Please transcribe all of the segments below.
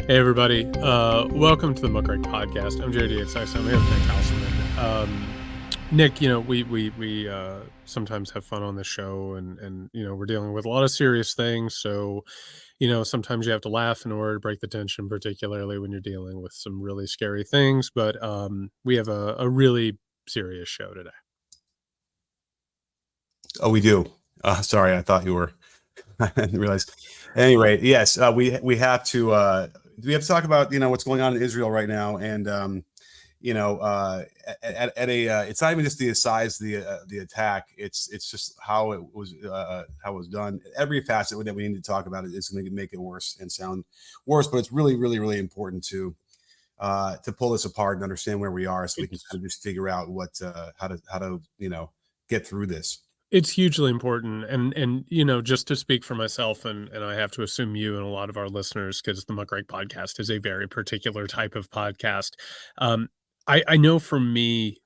Hey everybody, welcome to the Muckrake Podcast. I'm Jared Yates. I'm here with Nick Hauselman. Nick, we sometimes have fun on the show, and we're dealing with a lot of serious things. So, sometimes you have to laugh in order to break the tension, particularly when you're dealing with some really scary things. But we have a really serious show today. Oh, we do. Sorry, I thought you were. I didn't realize. Anyway, yes, we have to talk about what's going on in Israel right now, and you know at a it's not even just the size of the attack. It's just how it was done. Every facet that we need to talk about is going to make it worse and sound worse, but it's really, really, really important to pull this apart and understand where we are, so we can kind of just figure out how to get through this. It's hugely important, and just to speak for myself, and I have to assume you and a lot of our listeners, because the Muckrake Podcast is a very particular type of podcast. Um, I know for me,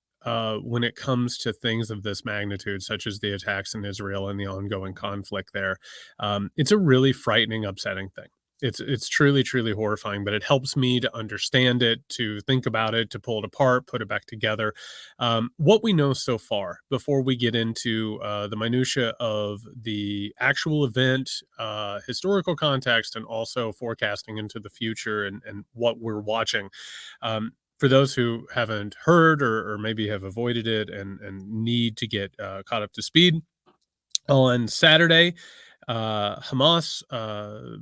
when it comes to things of this magnitude, such as the attacks in Israel and the ongoing conflict there, it's a really frightening, upsetting thing. It's truly, truly horrifying, but it helps me to understand it, to think about it, to pull it apart, put it back together. What we know so far, before we get into the minutia of the actual event, historical context, and also forecasting into the future and what we're watching. For those who haven't heard or maybe have avoided it and need to get caught up to speed, on Saturday, Hamas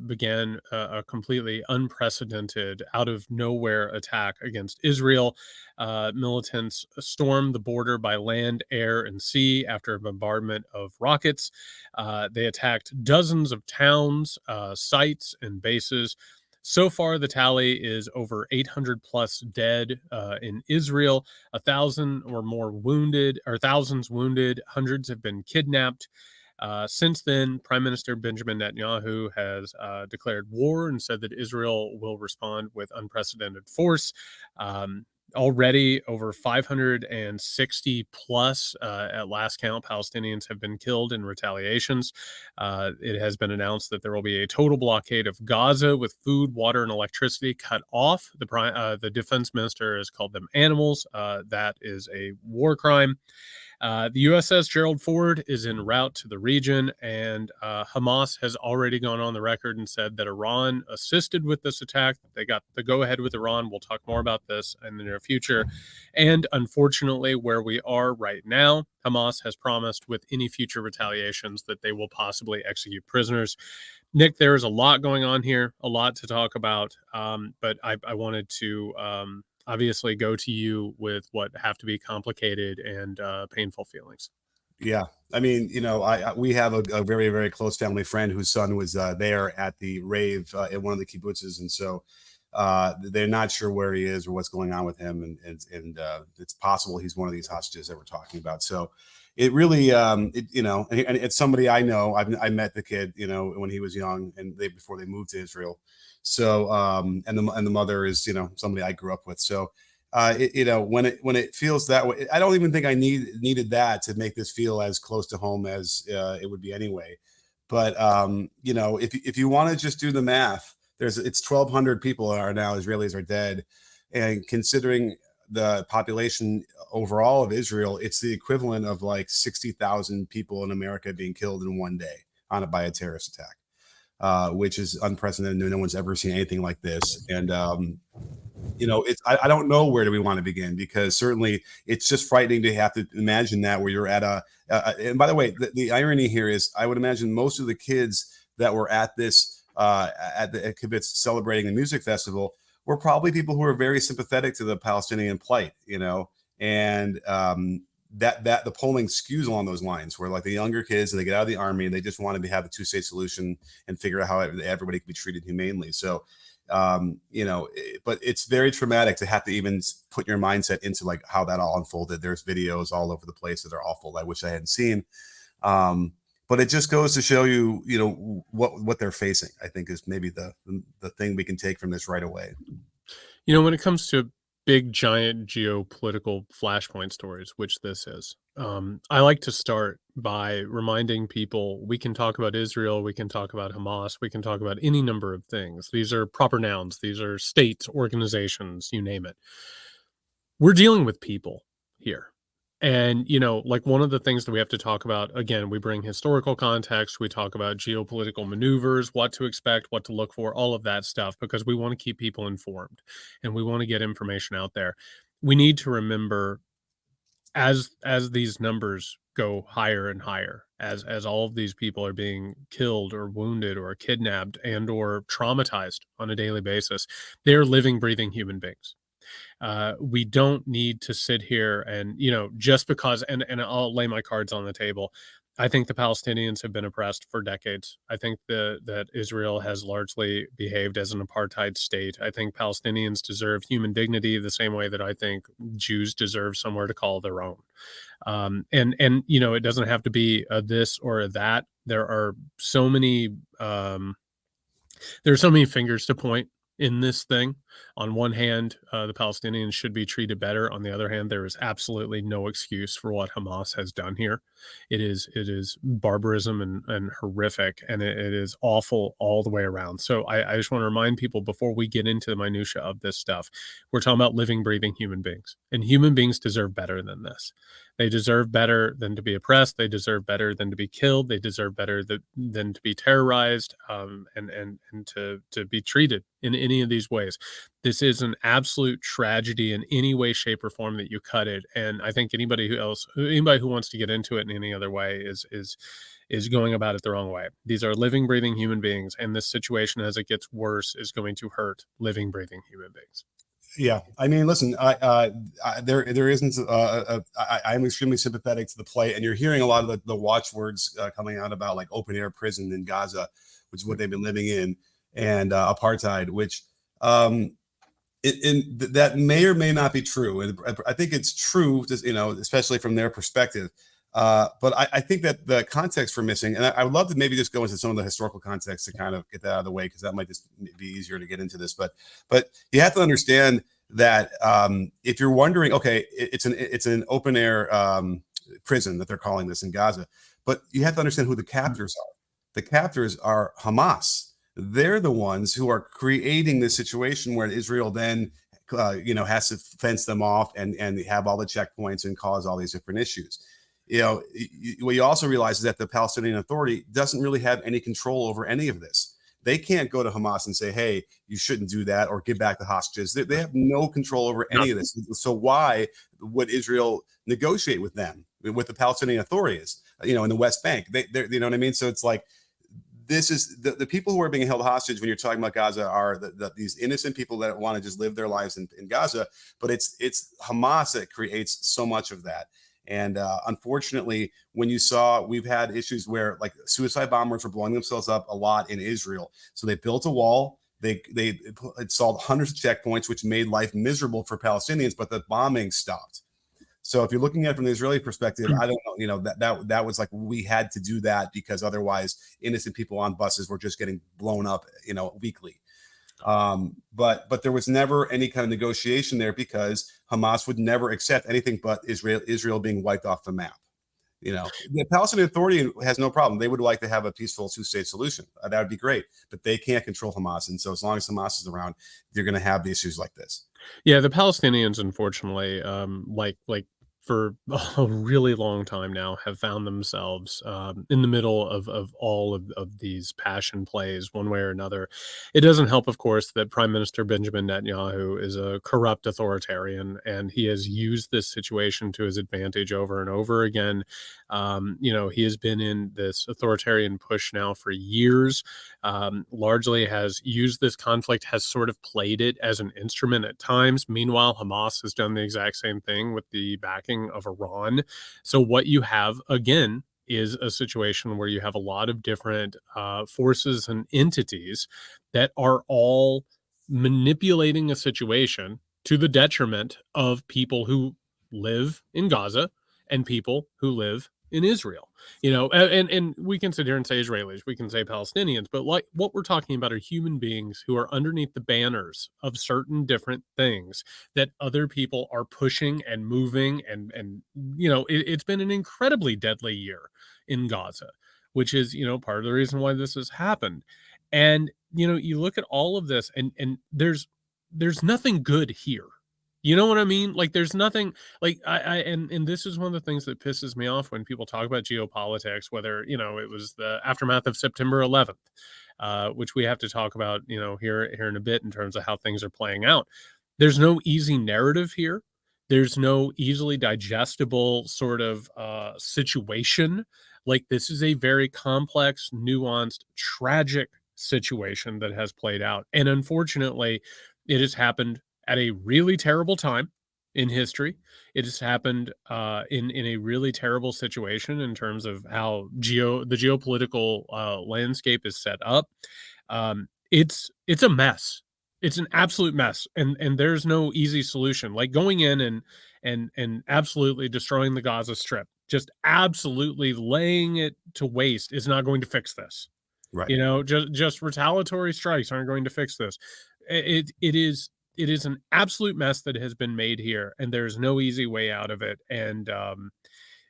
began a completely unprecedented, out of nowhere attack against Israel. Militants stormed the border by land, air, and sea after a bombardment of rockets. They attacked dozens of towns, sites, and bases. So far, the tally is over 800 plus dead in Israel, 1,000 or more wounded, or thousands wounded, hundreds have been kidnapped. Since then, Prime Minister Benjamin Netanyahu has declared war and said that Israel will respond with unprecedented force. Already over 560 plus, at last count, Palestinians have been killed in retaliations. It has been announced that there will be a total blockade of Gaza with food, water, and electricity cut off. The defense minister has called them animals. That is a war crime. The USS Gerald Ford is en route to the region, and Hamas has already gone on the record and said that Iran assisted with this attack. They got the go-ahead with Iran. We'll talk more about this in the near future. And unfortunately, where we are right now, Hamas has promised with any future retaliations that they will possibly execute prisoners. Nick, there is a lot going on here, a lot to talk about, but I wanted to obviously go to you with what have to be complicated and painful feelings. Yeah, I mean, we have a very, very close family friend whose son was there at the rave at one of the kibbutzes, and so they're not sure where he is or what's going on with him, and it's possible he's one of these hostages that we're talking about. So it really, and it's somebody I know. I met the kid, when he was young, and before they moved to Israel. So and the mother is somebody I grew up with. So when it feels that way, I don't even think I needed that to make this feel as close to home as it would be anyway. But if you want to just do the math, it's 1,200 people are now Israelis are dead, and considering the population overall of Israel, it's the equivalent of like 60,000 people in America being killed in one day by a terrorist attack. Which is unprecedented. No one's ever seen anything like this. And, I don't know where do we want to begin, because certainly it's just frightening to have to imagine that where you're at and by the way, the irony here is I would imagine most of the kids that were at this, at Kibbutz celebrating the music festival were probably people who are very sympathetic to the Palestinian plight, and, that the polling skews along those lines, where like the younger kids, they get out of the army and they just want to have a two-state solution and figure out how everybody can be treated humanely. So, but it's very traumatic to have to even put your mindset into like how that all unfolded. There's videos all over the place that are awful. I wish I hadn't seen. But it just goes to show you, what they're facing, I think, is maybe the thing we can take from this right away. When it comes to big, giant geopolitical flashpoint stories, which this is, I like to start by reminding people we can talk about Israel, we can talk about Hamas, we can talk about any number of things. These are proper nouns, these are states, organizations, you name it. We're dealing with people here. And, like one of the things that we have to talk about, again, we bring historical context, we talk about geopolitical maneuvers, what to expect, what to look for, all of that stuff, because we want to keep people informed and we want to get information out there. We need to remember as these numbers go higher and higher, as all of these people are being killed or wounded or kidnapped and or traumatized on a daily basis, they're living, breathing human beings. We don't need to sit here and, just because, and I'll lay my cards on the table. I think the Palestinians have been oppressed for decades. I think that Israel has largely behaved as an apartheid state. I think Palestinians deserve human dignity the same way that I think Jews deserve somewhere to call their own. And it doesn't have to be a this or a that. There are so many fingers to point in this thing. On one hand, the Palestinians should be treated better. On the other hand, there is absolutely no excuse for what Hamas has done here. It is barbarism and horrific, and it is awful all the way around. So I just want to remind people before we get into the minutia of this stuff, we're talking about living, breathing human beings, and human beings deserve better than this. They deserve better than to be oppressed. They deserve better than to be killed. They deserve better than to be terrorized, and to be treated in any of these ways. This is an absolute tragedy in any way, shape, or form that you cut it. And I think anybody who wants to get into it in any other way is going about it the wrong way. These are living, breathing human beings, and this situation, as it gets worse, is going to hurt living, breathing human beings. Yeah, I mean, listen, there isn't. I'm extremely sympathetic to the plight, and you're hearing a lot of the watchwords coming out about like open air prison in Gaza, which is what they've been living in, and apartheid, which that may or may not be true, and I think it's true, just, especially from their perspective. But I think that the context for missing, and I would love to maybe just go into some of the historical context to kind of get that out of the way, because that might just be easier to get into this. But you have to understand that if you're wondering, okay, it's an open air prison that they're calling this in Gaza, but you have to understand who the captors are. The captors are Hamas. They're the ones who are creating this situation where Israel then has to fence them off and have all the checkpoints and cause all these different issues. What you also realize is that the Palestinian Authority doesn't really have any control over any of this. They can't go to Hamas and say, hey, you shouldn't do that, or give back the hostages. They have no control over any of this. So why would Israel negotiate with them, with the Palestinian authorities, in the West Bank? They're, you know what I mean? So it's like, this is the people who are being held hostage when you're talking about Gaza are these innocent people that want to just live their lives in Gaza. But it's Hamas that creates so much of that. And unfortunately, we've had issues where like suicide bombers were blowing themselves up a lot in Israel. So they built a wall. They installed hundreds of checkpoints, which made life miserable for Palestinians, but the bombing stopped. So if you're looking at it from the Israeli perspective, I don't know, that was like, we had to do that because otherwise innocent people on buses were just getting blown up, weekly. But there was never any kind of negotiation there because Hamas would never accept anything but Israel being wiped off the map. The Palestinian Authority has no problem. They would like to have a peaceful two-state solution. That would be great, but they can't control Hamas. And so as long as Hamas is around, you're going to have the issues like this. Yeah, the Palestinians, unfortunately, like for a really long time now, have found themselves in the middle of all of these passion plays, one way or another. It doesn't help, of course, that Prime Minister Benjamin Netanyahu is a corrupt authoritarian, and he has used this situation to his advantage over and over again. He has been in this authoritarian push now for years. Largely has used this conflict, has sort of played it as an instrument at times. Meanwhile, Hamas has done the exact same thing with the backing of Iran. So what you have, again, is a situation where you have a lot of different forces and entities that are all manipulating a situation to the detriment of people who live in Gaza and people who live in Israel. And we can sit here and say Israelis, we can say Palestinians, but like what we're talking about are human beings who are underneath the banners of certain different things that other people are pushing and moving, and it's been an incredibly deadly year in Gaza, which is part of the reason why this has happened. And you look at all of this, and there's nothing good here. You know what I mean? Like there's nothing like and this is one of the things that pisses me off when people talk about geopolitics, whether it was the aftermath of September 11th, which we have to talk about here in a bit in terms of how things are playing out. There's no easy narrative here. There's no easily digestible sort of situation. Like this is a very complex, nuanced, tragic situation that has played out, and unfortunately, it has happened at a really terrible time in history. It has happened in a really terrible situation in terms of how the geopolitical landscape is set up. It's a mess. It's an absolute mess, and there's no easy solution. Like going in and absolutely destroying the Gaza Strip, just absolutely laying it to waste is not going to fix this. Right. Just retaliatory strikes aren't going to fix this. It is an absolute mess that has been made here, and there's no easy way out of it. And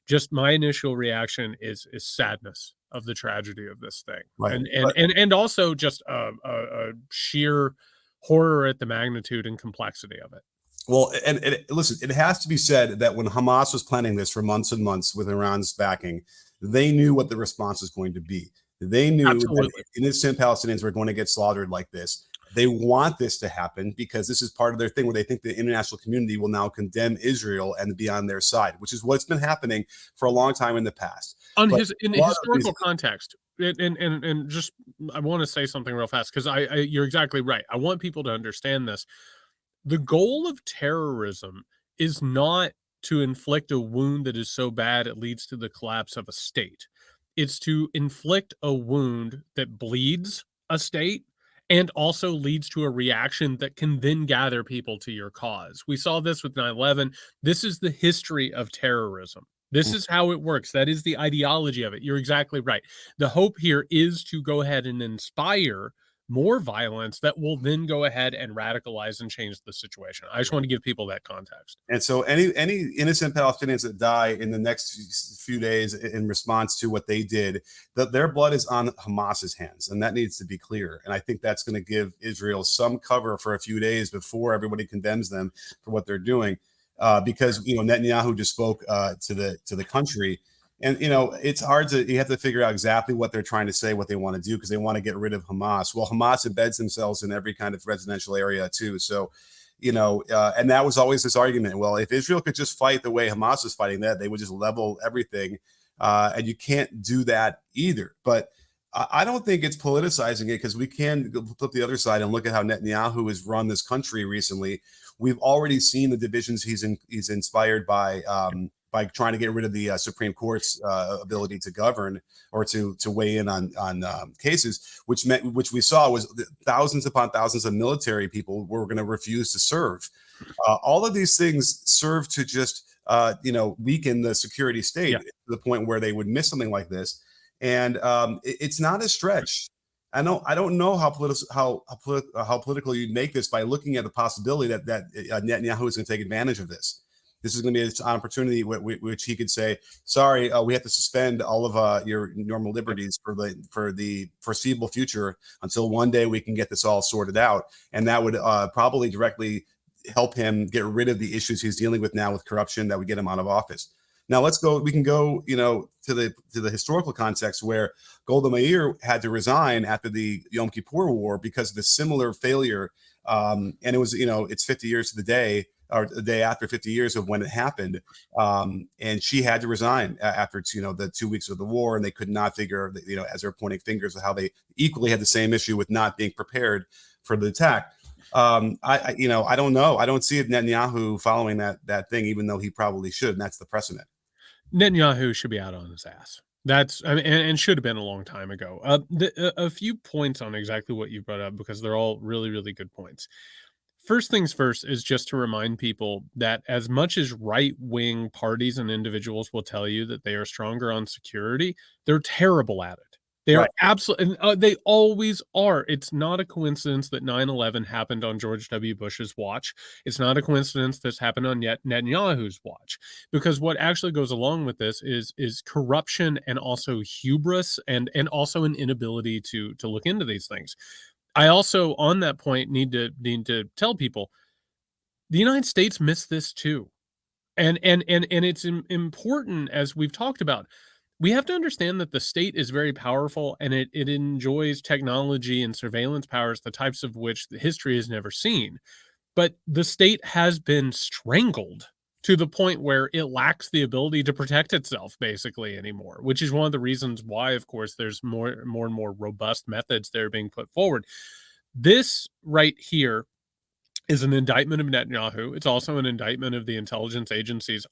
just my initial reaction is sadness of the tragedy of this thing, Right. and also just a sheer horror at the magnitude and complexity of it. Well, and listen, it has to be said that when Hamas was planning this for months and months with Iran's backing, they knew what the response was going to be. They knew that Absolutely. innocent Palestinians were going to get slaughtered like this. They want this to happen because this is part of their thing where they think the international community will now condemn Israel and be on their side, which is what's been happening for a long time in the past. On But his in a lot of these, historical context, and just I want to say something real fast because you're exactly right. I want people to understand this. The goal of terrorism is not to inflict a wound that is so bad it leads to the collapse of a state. It's to inflict a wound that bleeds a state and also leads to a reaction that can then gather people to your cause. We saw this with 9/11. This is the history of terrorism. This is how it works. That is the ideology of it. You're exactly right. The hope here is to go ahead and inspire more violence that will then go ahead and radicalize and change the situation. I just want to give people that context. and so any innocent Palestinians that die in the next few days in response to what they did, that their blood is on Hamas's hands, and that needs to be clear. And I think that's going to give Israel some cover for a few days before everybody condemns them for what they're doing, because Netanyahu just spoke to the country. And it's hard to you have to figure out exactly what they're trying to say, what they want to do, because they want to get rid of Hamas. Well, Hamas embeds themselves in every kind of residential area too. So, and that was always this argument. Well, if Israel could just fight the way Hamas is fighting, that they would just level everything, and you can't do that either. But I don't think it's politicizing it, because we can flip the other side and look at how Netanyahu has run this country recently. We've already seen the divisions he's inspired by trying to get rid of the Supreme Court's ability to govern or to weigh in on cases, which we saw was thousands upon thousands of military people were going to refuse to serve. All of these things serve to just weaken the security state to the point where they would miss something like this. And it's not a stretch. I don't know how political you'd make this by looking at the possibility that Netanyahu is going to take advantage of this. This is going to be an opportunity which he could say, "Sorry, we have to suspend all of your normal liberties for the foreseeable future until one day we can get this all sorted out," and that would probably directly help him get rid of the issues he's dealing with now with corruption that would get him out of office. Now let's go. We can go, to the historical context where Golda Meir had to resign after the Yom Kippur War because of a similar failure, and it was, it's 50 years to the day, or the day after 50 years of when it happened, and she had to resign after the 2 weeks of the war, and they could not figure, as they're pointing fingers, how they equally had the same issue with not being prepared for the attack. I don't know. I don't see Netanyahu following that thing, even though he probably should, and that's the precedent. Netanyahu should be out on his ass. And should have been a long time ago. A few points on exactly what you brought up, because they're all really, really good points. First things first is just to remind people that as much as right-wing parties and individuals will tell you that they are stronger on security, they're terrible at it. They are Right. absolutely, and, they always are. It's not a coincidence that 9/11 happened on George W. Bush's watch. It's not a coincidence this happened on Netanyahu's watch, because what actually goes along with this is corruption and also hubris and also an inability to look into these things. I also, on that point, need to tell people the United States missed this too, and it's important, as we've talked about. We have to understand that the state is very powerful, and it enjoys technology and surveillance powers, the types of which the history has never seen. But the state has been strangled to the point where it lacks the ability to protect itself basically anymore, which is one of the reasons why, of course, there's more and more robust methods that are being put forward. This right here is an indictment of Netanyahu. It's also an indictment of the intelligence agencies.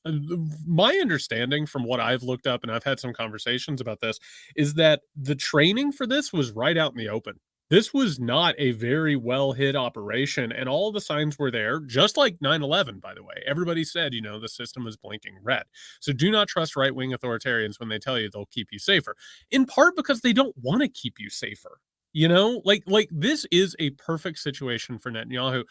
My understanding from what I've looked up, and I've had some conversations about this, is that the training for this was right out in the open. This was not a very well hid operation, and all the signs were there, just like 9/11, by the way. Everybody said, the system was blinking red. So do not trust right wing authoritarians when they tell you they'll keep you safer, in part because they don't want to keep you safer. Like this is a perfect situation for Netanyahu.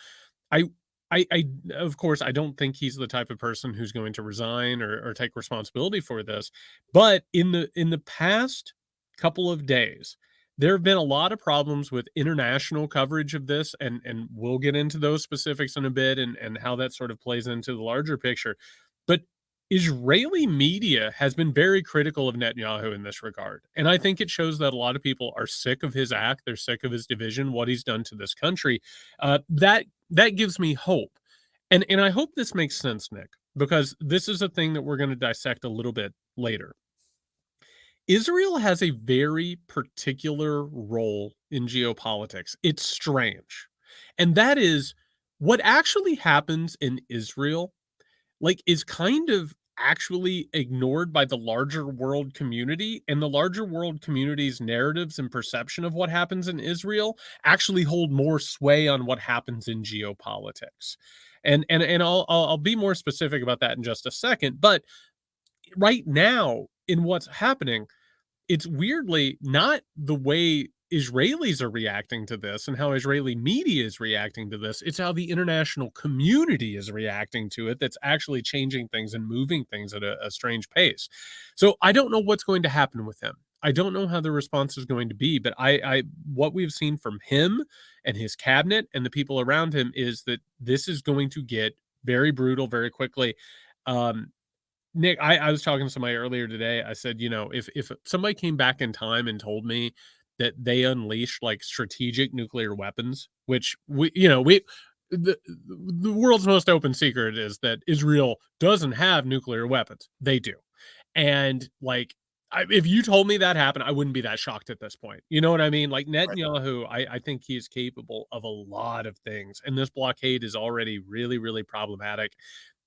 I I of course, I don't think he's the type of person who's going to resign or take responsibility for this, but in the past couple of days, there have been a lot of problems with international coverage of this, and we'll get into those specifics in a bit and how that sort of plays into the larger picture. But Israeli media has been very critical of Netanyahu in this regard, and I think it shows that a lot of people are sick of his act, they're sick of his division, what he's done to this country. That gives me hope. And I hope this makes sense, Nick, because this is a thing that we're going to dissect a little bit later. Israel has a very particular role in geopolitics. It's strange. And that is what actually happens in Israel, like, is kind of actually ignored by the larger world community, and the larger world community's narratives and perception of what happens in Israel actually hold more sway on what happens in geopolitics. And I'll be more specific about that in just a second, but right now in what's happening, it's weirdly not the way Israelis are reacting to this and how Israeli media is reacting to this. It's how the international community is reacting to it that's actually changing things and moving things at a strange pace. So I don't know what's going to happen with him. I don't know how the response is going to be, but I what we've seen from him and his cabinet and the people around him is that this is going to get very brutal very quickly. Um, Nick, I was talking to somebody earlier today. I said, if somebody came back in time and told me that they unleashed like strategic nuclear weapons, which the world's most open secret is that Israel doesn't have nuclear weapons. They do. And like, if you told me that happened, I wouldn't be that shocked at this point. You know what I mean? Like Right. Netanyahu, I think he is capable of a lot of things. And this blockade is already really, really problematic.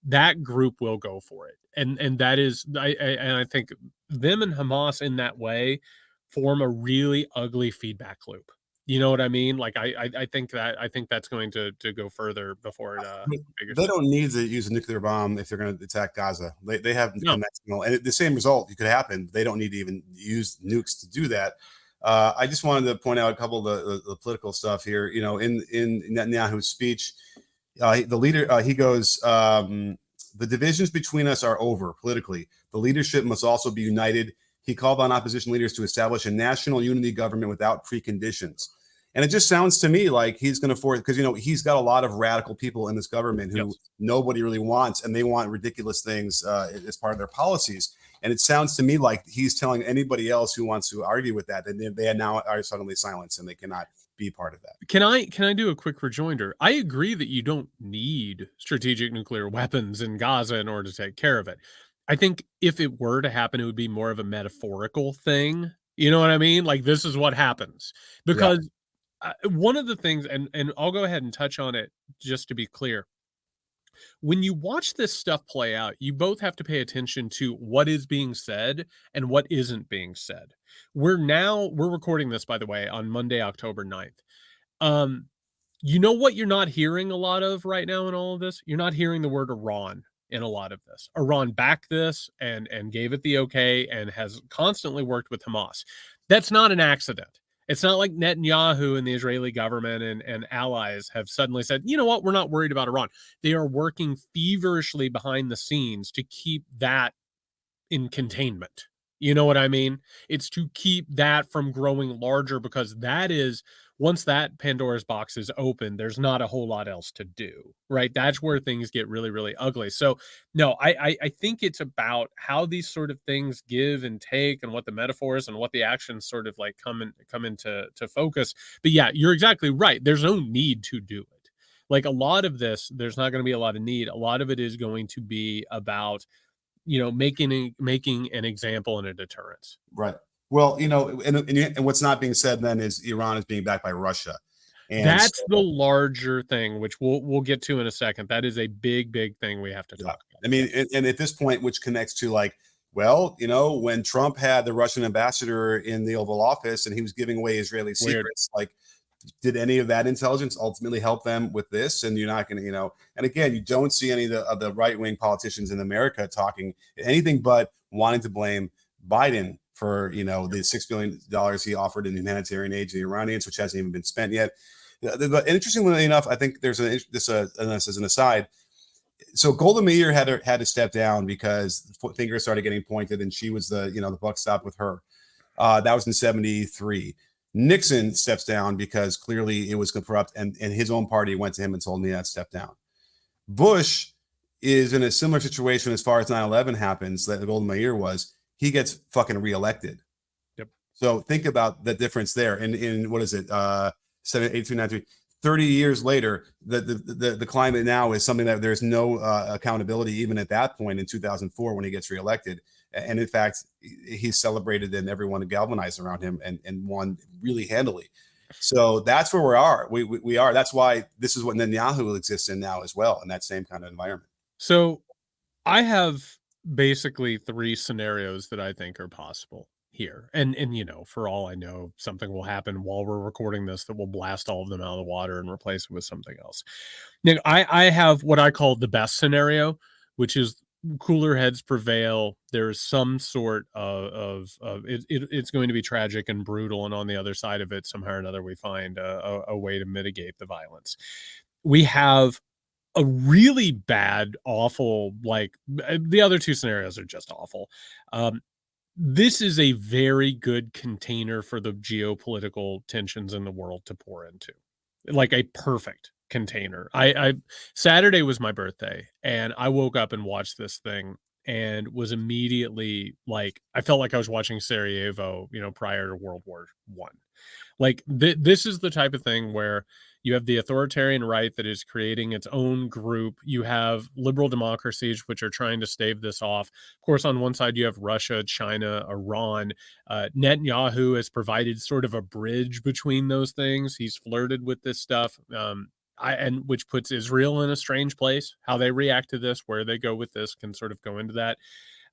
That group will go for it. And that is I think them and Hamas in that way form a really ugly feedback loop. You know what I mean? Like I think that's going to go further before it figures They out. don't need to use a nuclear bomb if they're going to attack Gaza. They have No. conventional, and the same result could happen. They don't need to even use nukes to do that. I just wanted to point out a couple of the political stuff here. In Netanyahu's speech, the leader he goes, the divisions between us are over politically. The leadership must also be united. He called on opposition leaders to establish a national unity government without preconditions. And it just sounds to me like he's going to force, because he's got a lot of radical people in this government who Yes. nobody really wants, and they want ridiculous things as part of their policies. And it sounds to me like he's telling anybody else who wants to argue with that, and they now are suddenly silenced and they cannot be part of that. Can I do a quick rejoinder? I agree that you don't need strategic nuclear weapons in Gaza in order to take care of it. I think if it were to happen, it would be more of a metaphorical thing. You know what I mean? Like this is what happens Yeah. because one of the things, and I'll go ahead and touch on it just to be clear. When you watch this stuff play out, you both have to pay attention to what is being said and what isn't being said. We're recording this, by the way, on Monday, October 9th. Um, You know what you're not hearing a lot of right now in all of this? You're not hearing the word Iran in a lot of this. Iran backed this and gave it the okay and has constantly worked with Hamas. That's not an accident. It's not like Netanyahu and the Israeli government and allies have suddenly said, you know what, we're not worried about Iran. They are working feverishly behind the scenes to keep that in containment. You know what I mean? It's to keep that from growing larger because that is once that Pandora's box is open, there's not a whole lot else to do, right? That's where things get really, really ugly. So, no, I think it's about how these sort of things give and take, and what the metaphors and what the actions sort of like come into focus. But yeah, you're exactly right. There's no need to do it. Like a lot of this, there's not going to be a lot of need. A lot of it is going to be about making an example and a deterrence. Right. Well, and what's not being said then is Iran is being backed by Russia, and That's the so larger thing, which we'll get to in a second. That is a big, big thing we have to yeah, talk about. I mean, and at this point, which connects to like, well, when Trump had the Russian ambassador in the Oval Office and he was giving away Israeli Weird. secrets, like, did any of that intelligence ultimately help them with this? And you're not going to, and again, you don't see any of the right wing politicians in America talking anything but wanting to blame Biden for, the $6 billion he offered in humanitarian aid to the Iranians, which hasn't even been spent yet. But interestingly enough, I think there's this as an aside. So Golda Meir had to step down because fingers started getting pointed, and she was the buck stopped with her. That was in '73. Nixon steps down because clearly it was corrupt, and his own party went to him and told him he had to step down. Bush is in a similar situation as far as 9/11 happens that Golda Meir was. He gets fucking reelected. Yep. So think about the difference there. In what is it? 7, 30 years later, the climate now is something that there's no accountability even at that point in 2004 when he gets reelected. And in fact, he's celebrated and everyone galvanized around him and won really handily. So that's where we are. We are. That's why this is what Netanyahu exists in now as well, in that same kind of environment. So I have basically three scenarios that I think are possible here. And for all I know, something will happen while we're recording this that will blast all of them out of the water and replace it with something else. Now, I have what I call the best scenario, which is cooler heads prevail. There's some sort of it's going to be tragic and brutal, and on the other side of it, somehow or another, we find a way to mitigate the violence. We have a really bad, awful, like the other two scenarios are just awful. Um, this is a very good container for the geopolitical tensions in the world to pour into, like a perfect container. I Saturday was my birthday, and I woke up and watched this thing and was immediately like, I felt like I was watching Sarajevo, prior to World War One. Like this is the type of thing where you have the authoritarian right that is creating its own group. You have liberal democracies which are trying to stave this off. Of course, on one side you have Russia, China, Iran. Netanyahu has provided sort of a bridge between those things. He's flirted with this stuff. And which puts Israel in a strange place. How they react to this, where they go with this, can sort of go into that.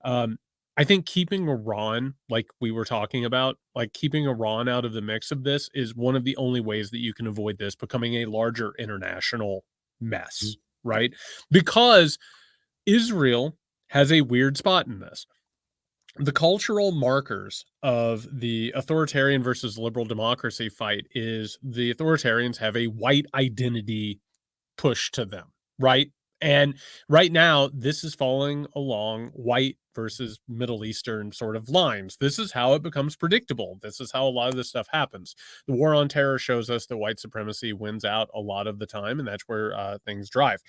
Um, I think keeping Iran, like we were talking about, like keeping Iran out of the mix of this is one of the only ways that you can avoid this becoming a larger international mess, right? Because Israel has a weird spot in this. The cultural markers of the authoritarian versus liberal democracy fight is the authoritarians have a white identity push to them, right? And right now, this is falling along white versus Middle Eastern sort of lines. This is how it becomes predictable. This is how a lot of this stuff happens. The war on terror shows us that white supremacy wins out a lot of the time, and that's where things drive.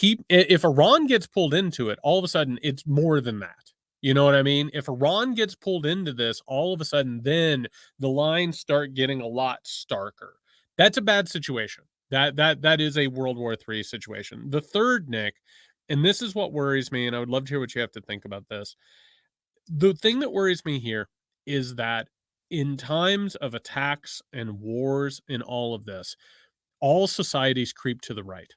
If Iran gets pulled into it, all of a sudden it's more than that. You know what I mean? If Iran gets pulled into this, all of a sudden, then the lines start getting a lot starker. That's a bad situation. That is a World War III situation. The third, Nick, and this is what worries me, and I would love to hear what you have to think about this. The thing that worries me here is that in times of attacks and wars and all of this, all societies creep to the right.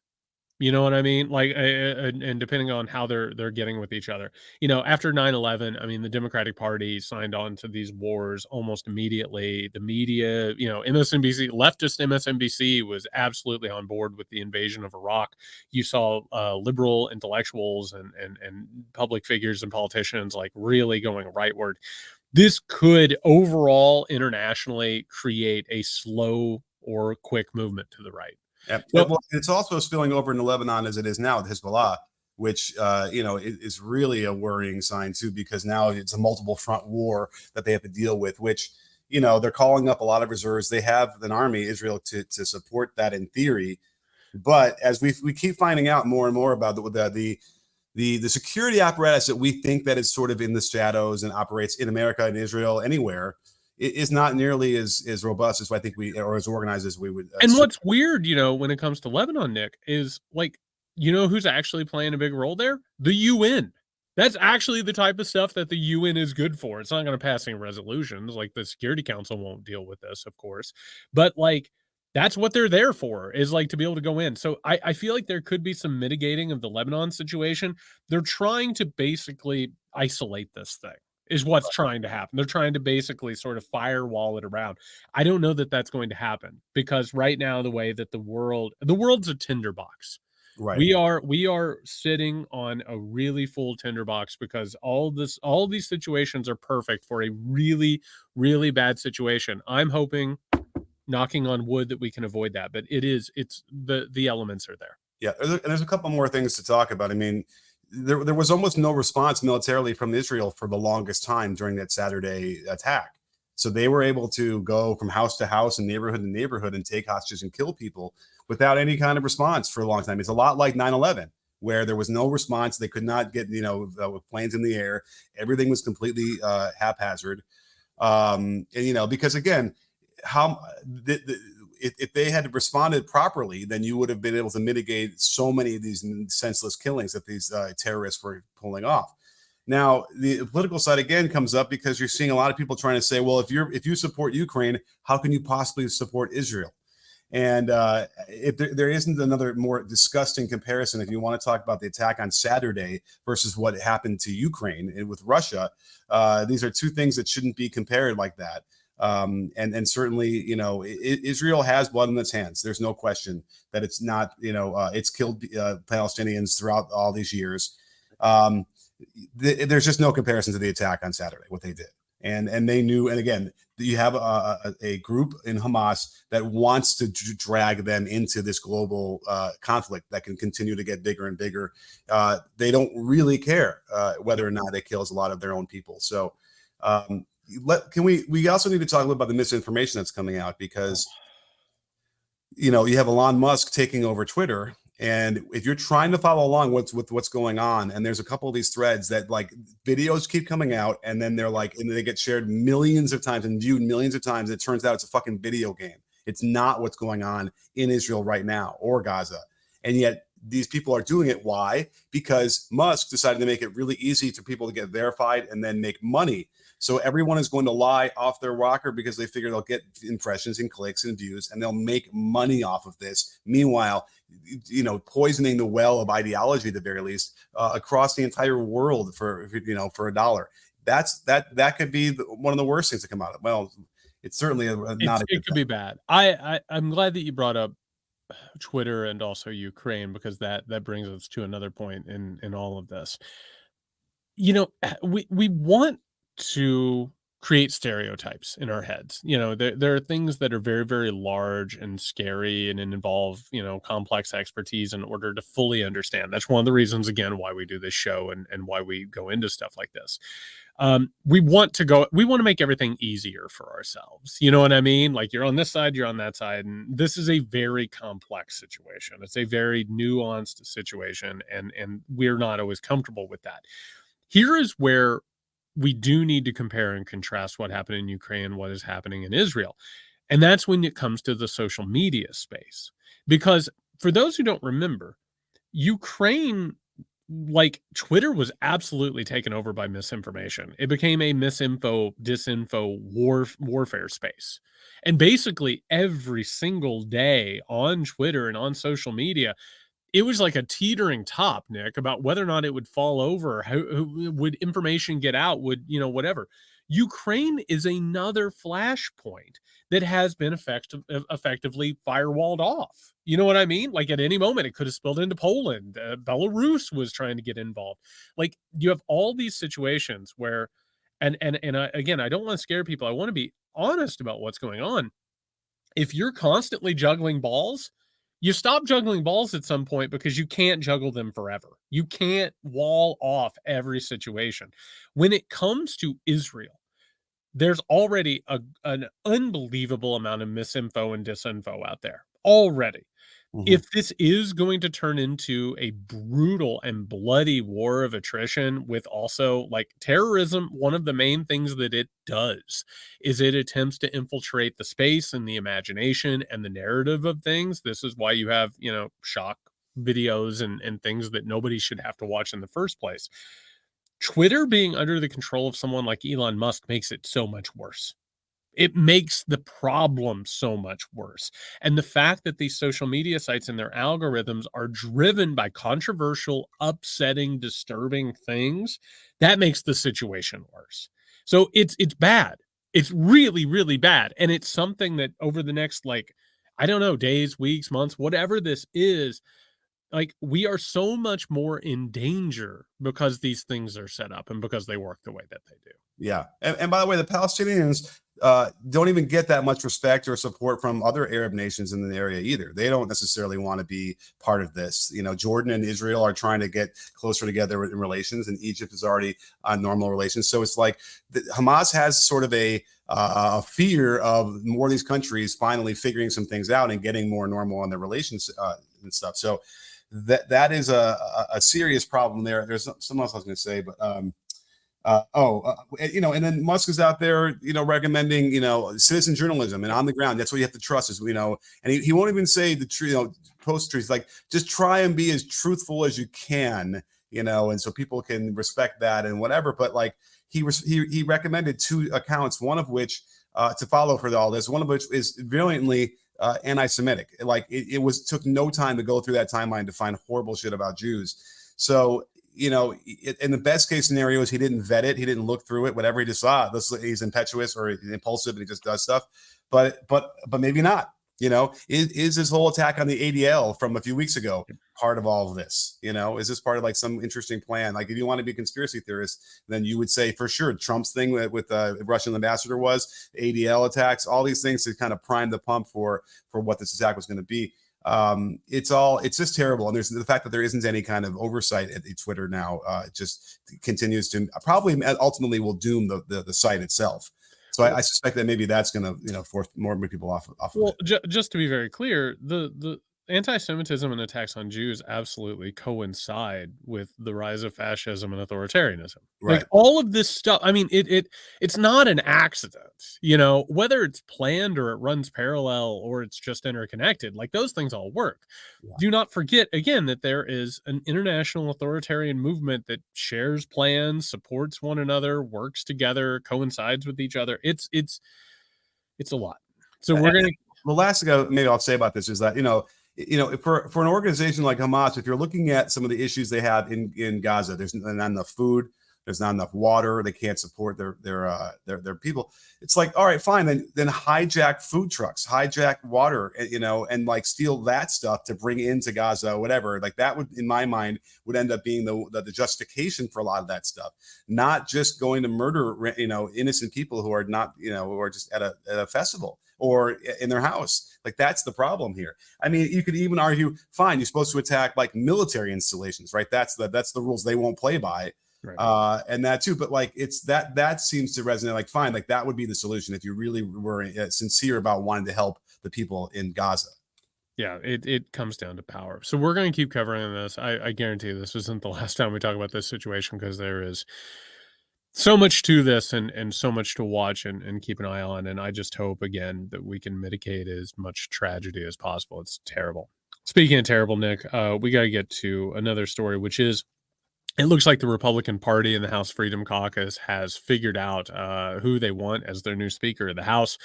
You know what I mean? Like, and depending on how they're getting with each other. You know, after 9/11, I mean, the Democratic Party signed on to these wars almost immediately. The media, you know, MSNBC, leftist MSNBC was absolutely on board with the invasion of Iraq. You saw liberal intellectuals and public figures and politicians like really going rightward. This could overall internationally create a slow or quick movement to the right. Yeah. So Well, it's also spilling over into Lebanon as it is now with Hezbollah, which is really a worrying sign too, because now it's a multiple front war that they have to deal with. Which they're calling up a lot of reserves. They have an army, Israel, to support that in theory. But as we keep finding out more and more about the security apparatus that we think that is sort of in the shadows and operates in America and Israel anywhere is not nearly as robust as I think we or as organized as we would and assume. what's weird, you know, when it comes to Lebanon, Nick, is like, you know who's actually playing a big role there? The UN. That's actually the type of stuff that the UN is good for. It's not going to pass any resolutions. Like the Security Council won't deal with this, of course. But like that's what they're there for, is like to be able to go in. So I feel like there could be some mitigating of the Lebanon situation. They're trying to basically isolate this thing, is what's trying to happen. They're trying to basically sort of firewall it around. I don't know that that's going to happen because right now the way that the world's a tinderbox. Right. We are sitting on a really full tinderbox because all these situations are perfect for a really really bad situation. I'm hoping, knocking on wood, that we can avoid that, but it's the elements are there. Yeah, and there's a couple more things to talk about. I mean, there was almost no response militarily from Israel for the longest time during that Saturday attack. So they were able to go from house to house and neighborhood to neighborhood and take hostages and kill people without any kind of response for a long time. It's a lot like 9/11, where there was no response. They could not get planes in the air. Everything was completely haphazard. And because again, how if they had responded properly, then you would have been able to mitigate so many of these senseless killings that these terrorists were pulling off. Now, the political side again comes up because you're seeing a lot of people trying to say, well, if you support Ukraine, how can you possibly support Israel? And if there isn't another more disgusting comparison, if you want to talk about the attack on Saturday versus what happened to Ukraine with Russia, these are two things that shouldn't be compared like that. And certainly, Israel has blood in its hands. There's no question that it's not, it's killed Palestinians throughout all these years. There's just no comparison to the attack on Saturday, what they did. And they knew, and again, you have a group in Hamas that wants to drag them into this global conflict that can continue to get bigger and bigger. They don't really care whether or not it kills a lot of their own people. So we also need to talk a little about the misinformation that's coming out, because you have Elon Musk taking over Twitter. And if you're trying to follow along with what's going on, and there's a couple of these threads that like videos keep coming out, and then and they get shared millions of times and viewed millions of times. And it turns out it's a fucking video game. It's not what's going on in Israel right now or Gaza. And yet these people are doing it. Why? Because Musk decided to make it really easy for people to get verified and then make money. So everyone is going to lie off their rocker because they figure they'll get impressions and clicks and views, and they'll make money off of this. Meanwhile, poisoning the well of ideology, at the very least, across the entire world for a dollar. That could be one of the worst things to come out of. Well, it's certainly not. It could be bad. I'm glad that you brought up Twitter and also Ukraine, because that brings us to another point in all of this. We want to create stereotypes in our heads. There are things that are very, very large and scary and involve, complex expertise in order to fully understand. That's one of the reasons, again, why we do this show and why we go into stuff like this. We want to make everything easier for ourselves. You know what I mean? Like, you're on this side, you're on that side. And this is a very complex situation. It's a very nuanced situation. And we're not always comfortable with that. Here is where we do need to compare and contrast what happened in Ukraine, what is happening in Israel. And that's when it comes to the social media space. Because for those who don't remember, Ukraine, like, Twitter was absolutely taken over by misinformation. It became a disinfo warfare space. And basically every single day on Twitter and on social media, it was like a teetering top, Nick, about whether or not it would fall over. How would information get out? Would, whatever. Ukraine is another flashpoint that has been effectively firewalled off. You know what I mean? Like at any moment, it could have spilled into Poland. Belarus was trying to get involved. Like you have all these situations where, again, I don't want to scare people. I want to be honest about what's going on. If you're constantly juggling balls, you stop juggling balls at some point because you can't juggle them forever. You can't wall off every situation. When it comes to Israel, there's already an unbelievable amount of misinfo and disinfo out there already. Mhm. If this is going to turn into a brutal and bloody war of attrition with also like terrorism, one of the main things that it does is it attempts to infiltrate the space and the imagination and the narrative of things. This is why you have, shock videos and things that nobody should have to watch in the first place. Twitter being under the control of someone like Elon Musk makes it so much worse. It makes the problem so much worse. And the fact that these social media sites and their algorithms are driven by controversial, upsetting, disturbing things, that makes the situation worse. So it's bad. It's really, really bad. And it's something that over the next, like, I don't know, days, weeks, months, whatever this is, like we are so much more in danger because these things are set up and because they work the way that they do. Yeah. And by the way, the Palestinians don't even get that much respect or support from other Arab nations in the area either. They don't necessarily want to be part of this. Jordan and Israel are trying to get closer together in relations, and Egypt is already on normal relations. So it's like Hamas has sort of a fear of more of these countries finally figuring some things out and getting more normal on their relations and stuff. So that is a serious problem there. There's something else I was going to say, but and then Musk is out there, recommending, citizen journalism and on the ground. That's what you have to trust is, and he won't even say the truth, post truth. Like just try and be as truthful as you can, and so people can respect that and whatever. But like he recommended 2 accounts, one of which to follow for all this, one of which is brilliantly anti-Semitic. Like it took no time to go through that timeline to find horrible shit about Jews. So in the best case scenario is he didn't vet it, he didn't look through it, whatever he just saw. He's impetuous or impulsive and he just does stuff. But maybe not. Is his whole attack on the ADL from a few weeks ago part of all of this? Is this part of like some interesting plan? Like if you want to be a conspiracy theorist, then you would say for sure Trump's thing with the Russian ambassador was ADL attacks, all these things to kind of prime the pump for what this attack was going to be. It's just terrible. And there's the fact that there isn't any kind of oversight at Twitter now. It just continues to probably ultimately will doom the site itself. So I suspect that maybe that's going to, force more people off of it. Just to be very clear, the anti-Semitism and attacks on Jews absolutely coincide with the rise of fascism and authoritarianism. Right. Like all of this stuff, I mean, it's not an accident, whether it's planned or it runs parallel or it's just interconnected, like those things all work. Yeah. Do not forget again that there is an international authoritarian movement that shares plans, supports one another, works together, coincides with each other. It's a lot. So we're going to. The last thing maybe I'll say about this is that, for an organization like Hamas, if you're looking at some of the issues they have in Gaza, there's not enough food, there's not enough water, they can't support their people. It's like, all right, fine, then hijack food trucks, hijack water, and like steal that stuff to bring into Gaza, whatever. Like that would, in my mind, would end up being the justification for a lot of that stuff, not just going to murder, innocent people who are not, who are just at a festival or in their house. Like that's the problem here. I mean, you could even argue, fine, you're supposed to attack like military installations, right? That's the rules they won't play by. Right. And that too, but like it's that seems to resonate. Like fine, like that would be the solution if you really were sincere about wanting to help the people in Gaza. Yeah, it comes down to power. So we're going to keep covering this. I guarantee this isn't the last time we talk about this situation because there is so much to this and so much to watch and keep an eye on. And I just hope again that we can mitigate as much tragedy as possible. It's terrible. Speaking of terrible, Nick, we got to get to another story, which is it looks like the Republican Party and the House Freedom Caucus has figured out who they want as their new Speaker of the House.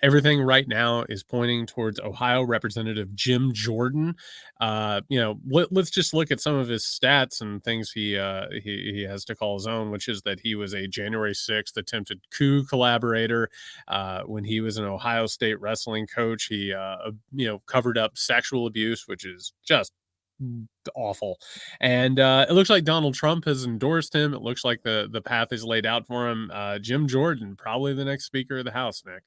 Everything right now is pointing towards Ohio Representative Jim Jordan. Let's just look at some of his stats and things he has to call his own, which is that he was a January 6th attempted coup collaborator. When he was an Ohio State wrestling coach, he covered up sexual abuse, which is just awful. And it looks like Donald Trump has endorsed him. It looks like the path is laid out for him. Jim Jordan, probably the next Speaker of the House, Nick.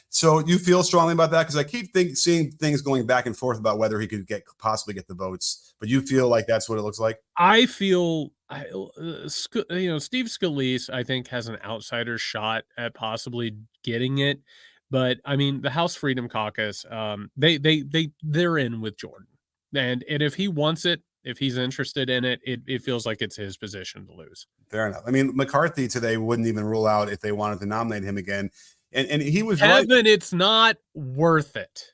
So you feel strongly about that? Because I keep seeing things going back and forth about whether he could possibly get the votes, but you feel like that's what it looks like? I feel, Steve Scalise, I think, has an outsider shot at possibly getting it. But I mean, the House Freedom Caucus, they're in with Jordan, and if he wants it, if he's interested in it, it feels like it's his position to lose. Fair enough. I mean, McCarthy today wouldn't even rule out if they wanted to nominate him again. And he was right. Kevin, it's not worth it.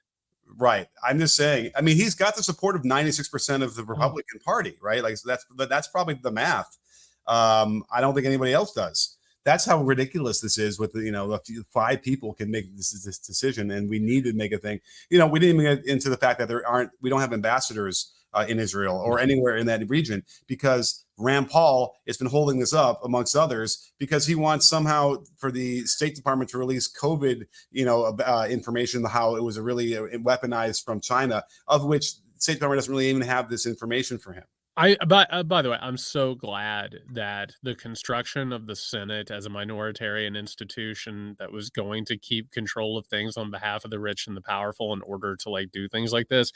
Right. I'm just saying. I mean, he's got the support of 96% of the Republican Party, right? Like, so that's probably the math. I don't think anybody else does. That's how ridiculous this is. With the 5 people can make this decision, and we need to make a thing. We didn't even get into the fact that we don't have ambassadors in Israel or anywhere in that region, because Rand Paul has been holding this up, amongst others, because he wants somehow for the State Department to release COVID, information, how it was really weaponized from China, of which State Department doesn't really even have this information for him. By the way, I'm so glad that the construction of the Senate as a minoritarian institution that was going to keep control of things on behalf of the rich and the powerful in order to do things like this.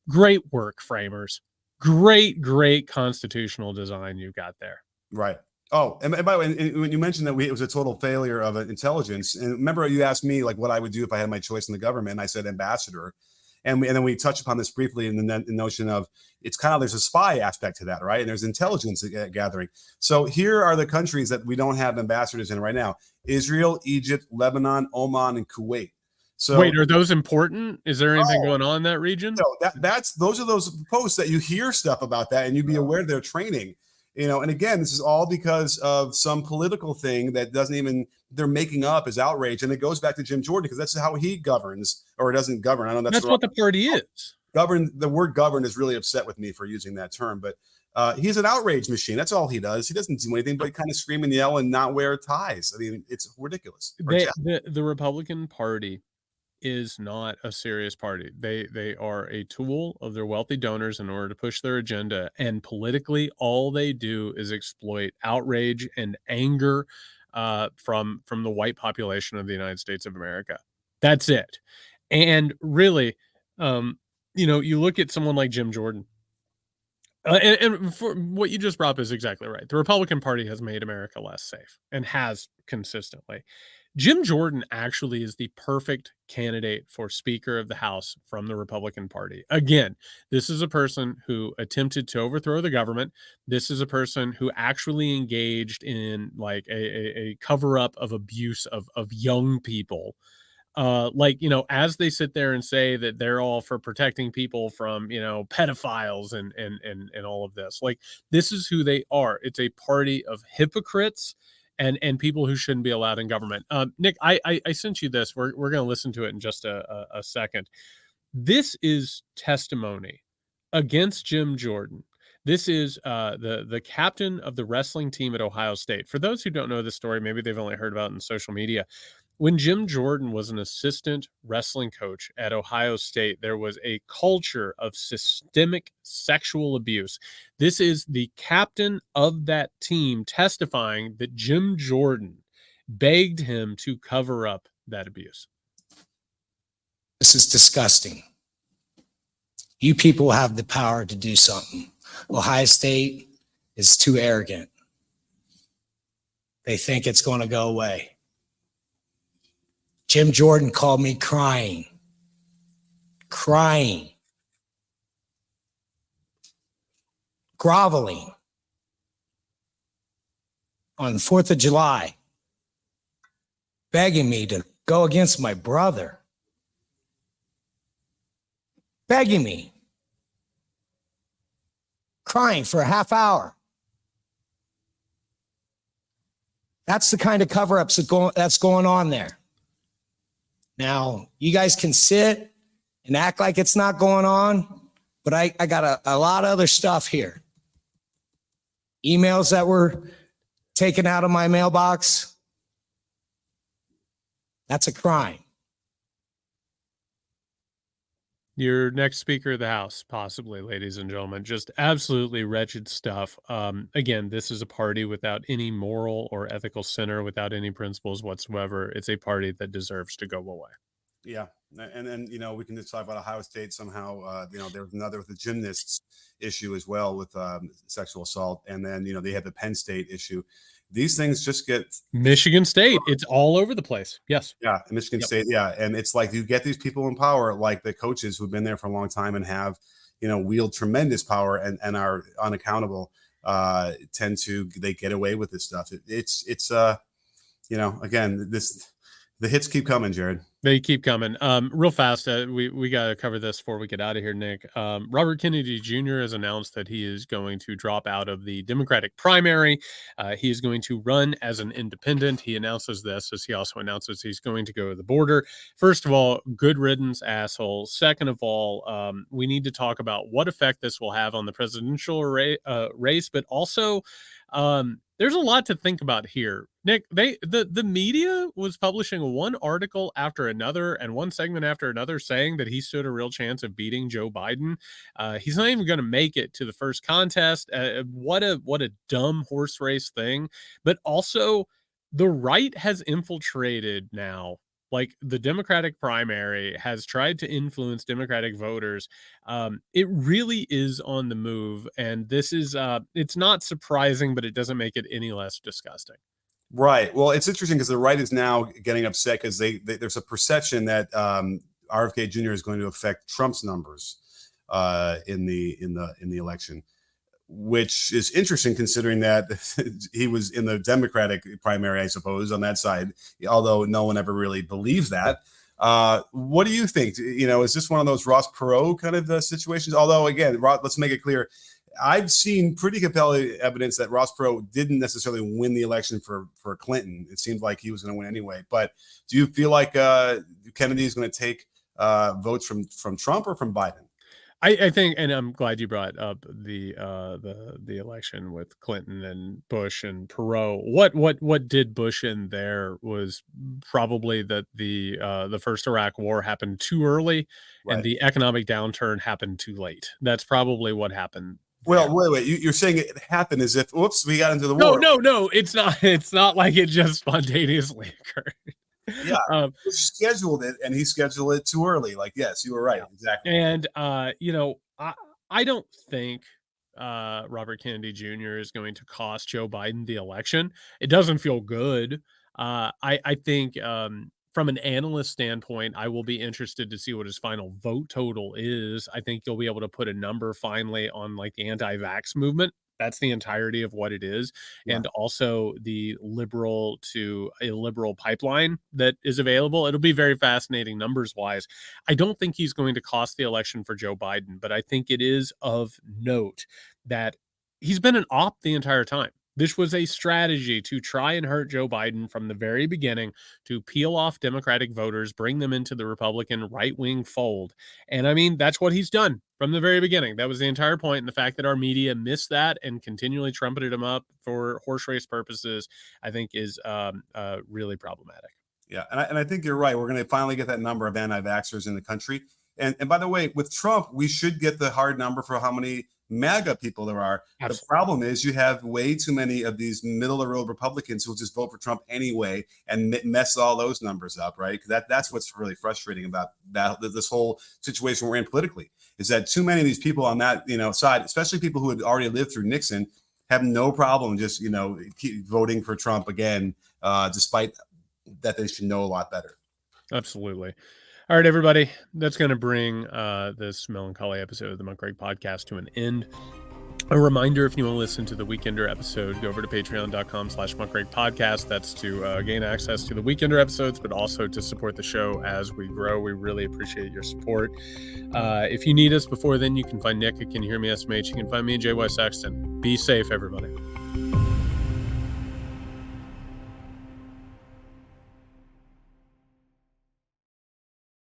Great work, framers. Great constitutional design you got there. Right. Oh, and by the way, when you mentioned that it was a total failure of intelligence, and remember you asked me what I would do if I had my choice in the government, and I said ambassador. And then we touched upon this briefly in the notion of it's kind of, there's a spy aspect to that, right? And there's intelligence gathering. So here are the countries that we don't have ambassadors in right now: Israel, Egypt, Lebanon, Oman, and Kuwait. So wait, are those important? Is there anything going on in that region? So those are those posts that you hear stuff about that, and you'd be aware of their training. And again, this is all because of some political thing that they're making up as outrage. And it goes back to Jim Jordan, because that's how he governs, or doesn't govern. I know that's what the party is. Govern. The word govern is really upset with me for using that term, but he's an outrage machine. That's all he does. He doesn't do anything but kind of scream and yell and not wear ties. I mean, it's ridiculous. The Republican Party is not a serious party. They are a tool of their wealthy donors in order to push their agenda, and politically all they do is exploit outrage and anger from the white population of the United States of America. That's it. And really, you look at someone like Jim Jordan, and for what you just brought up is exactly right. The Republican Party has made America less safe, and has consistently. Jim Jordan actually is the perfect candidate for Speaker of the House from the Republican Party. Again, this is a person who attempted to overthrow the government. This is a person who actually engaged in a cover-up of abuse of young people. As they sit there and say that they're all for protecting people from, pedophiles and all of this. This is who they are. It's a party of hypocrites and people who shouldn't be allowed in government. Nick, I sent you this. We're going to listen to it in just a second. This is testimony against Jim Jordan. This is the captain of the wrestling team at Ohio State. For those who don't know this story, maybe they've only heard about it in social media. When Jim Jordan was an assistant wrestling coach at Ohio State, there was a culture of systemic sexual abuse. This is the captain of that team testifying that Jim Jordan begged him to cover up that abuse. This is disgusting. You people have the power to do something. Ohio State is too arrogant. They think it's going to go away. Jim Jordan called me crying, groveling on the 4th of July, begging me to go against my brother, begging me, crying for a half hour. That's the kind of cover-ups that's going on there. Now, you guys can sit and act like it's not going on, but I got a lot of other stuff here. Emails that were taken out of my mailbox. That's a crime. Your next Speaker of the House, possibly, ladies and gentlemen. Just absolutely wretched stuff. Again, this is a party without any moral or ethical center, without any principles whatsoever. It's a party that deserves to go away. Yeah. And then, we can just talk about Ohio State somehow. There was another with the gymnasts issue as well with sexual assault. And then, they had the Penn State issue. These things just get Michigan State. It's all over the place. Yes. Yeah. Michigan State. Yeah. And it's like you get these people in power, like the coaches who've been there for a long time and have, wield tremendous power and are unaccountable, they get away with this stuff. Again, the hits keep coming, Jared. They keep coming. Real fast, we got to cover this before we get out of here, Nick. Robert Kennedy Jr. has announced that he is going to drop out of the Democratic primary. He is going to run as an independent. He announces this as he also announces he's going to go to the border. First of all, good riddance, asshole. Second of all, we need to talk about what effect this will have on the presidential race, but also there's a lot to think about here. Nick, the media was publishing one article after another and one segment after another saying that he stood a real chance of beating Joe Biden. He's not even going to make it to the first contest. What a dumb horse race thing. But also, the right has infiltrated now. Like, the Democratic primary has tried to influence Democratic voters. It really is on the move. And this is, it's not surprising, but it doesn't make it any less disgusting. Right. Well, it's interesting because the right is now getting upset because there's a perception that RFK Jr. is going to affect Trump's numbers in the election, which is interesting considering that he was in the Democratic primary, I suppose, on that side, although no one ever really believed that. What do you think? Is this one of those Ross Perot kind of situations? Although, again, let's make it clear. I've seen pretty compelling evidence that Ross Perot didn't necessarily win the election for Clinton. It seemed like he was going to win anyway. But do you feel like Kennedy is going to take votes from Trump or from Biden? I think, and I'm glad you brought up the election with Clinton and Bush and Perot. What did Bush in there was probably that the first Iraq war happened too early, Right. and the economic downturn happened too late. That's probably what happened. Well, wait. You're saying it happened as if, whoops, we got into the war. No. It's not. It's not like it just spontaneously occurred. Yeah, he scheduled it, and he scheduled it too early. Like, yes, you were right, exactly. And I don't think Robert Kennedy Jr. is going to cost Joe Biden the election. It doesn't feel good. I think from an analyst standpoint, I will be interested to see what his final vote total is. I think you'll be able to put a number finally on like the anti-vax movement. That's the entirety of what it is. Yeah. And also the liberal to illiberal pipeline that is available. It'll be very fascinating numbers wise. I don't think he's going to cost the election for Joe Biden, but I think it is of note that he's been an op the entire time. This was a strategy to try and hurt Joe Biden from the very beginning, to peel off Democratic voters, bring them into the Republican right-wing fold. And I mean, that's what he's done from the very beginning. That was the entire point. And the fact that our media missed that and continually trumpeted him up for horse race purposes, I think is really problematic. Yeah. And I think you're right. We're going to finally get that number of anti-vaxxers in the country. And by the way, with Trump, we should get the hard number for how many MAGA people there are. Absolutely. The problem is you have way too many of these middle of the road Republicans who will just vote for Trump anyway and mess all those numbers up, right? Because that's what's really frustrating about this whole situation we're in politically, is that too many of these people on that side, especially people who had already lived through Nixon, have no problem just keep voting for Trump again, despite that they should know a lot better. Absolutely. All right, everybody, that's going to bring this melancholy episode of the Monk Greg Podcast to an end. A reminder, if you want to listen to the Weekender episode, go over to patreon.com/monkgregpodcast. That's to gain access to the Weekender episodes, but also to support the show as we grow. We really appreciate your support. If you need us before then, you can find Nick at Can You Hear Me SMH. You can find me at JY Sexton. Be safe, everybody.